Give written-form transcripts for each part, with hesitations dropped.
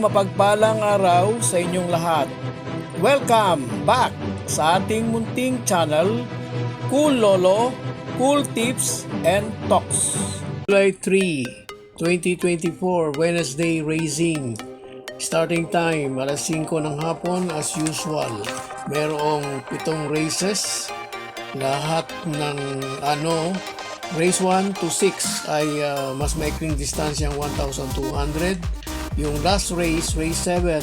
mapagpalang araw sa inyong lahat. Welcome back sa ating munting channel, Cool Lolo, Cool Tips and Talks. July 3, 2024, Wednesday Racing. Starting time, alas 5 ng hapon as usual. Merong 7 races. Lahat ng race 1 to 6 ay mas maikling distansyang 1,200. Yung last race, race 7,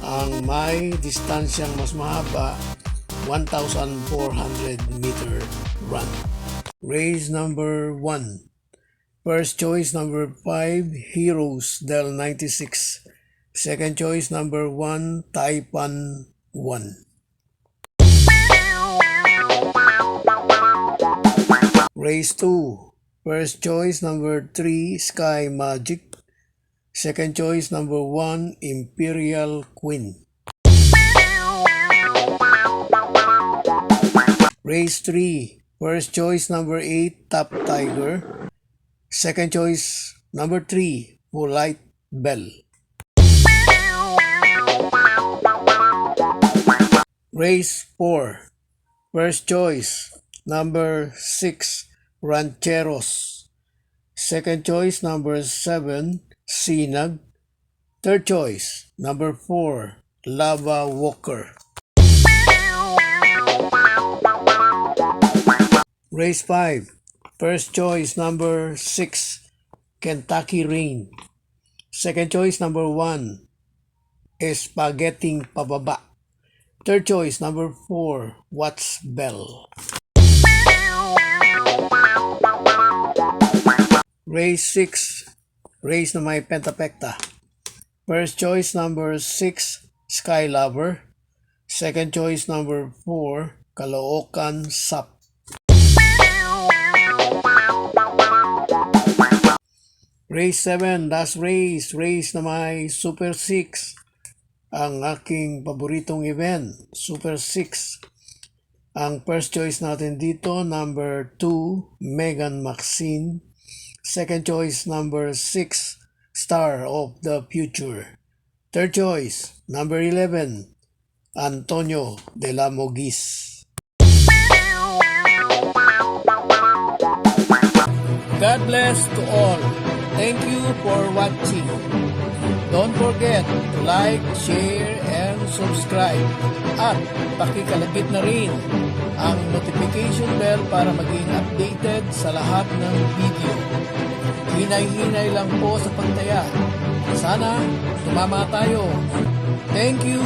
ang may distansyang mas mahaba, 1,400 meter run. Race number 1. First choice number 5, Heroes del 96. Second choice number 1, Taipan 1. Race 2. First choice number 3, Sky Magic. Second choice number 1, Imperial Queen. Race 3. First choice number 8, Top Tiger. Second choice number 3, Polite Bell. Race 4. First choice number 6, Rancheros. Second choice number 7, Sinag. Third choice number 4, Lava Walker. Race 5. First choice number 6, Kentucky Rain. Second choice number 1, Spaghetti Pababa. Third choice number 4, Watts Bell. Race 6. Race na may pentapekta. First choice number 6, Sky Lover. Second choice number 4, Caloocan Sap. Race 7, last race. Race na may Super 6. Ang aking paboritong event, Super 6. Ang first choice natin dito, number 2, Megan Maxine. Second choice, number 6, Star of the Future. Third choice, number 11, Antonio de la Mogis. God bless to all. Thank you for watching. Don't forget to like, share, and subscribe. At pakikalagit na rin ang notification bell para maging updated sa lahat ng video. Hinay-hinay lang po sa pagtaya. Sana tumama tayo. Thank you!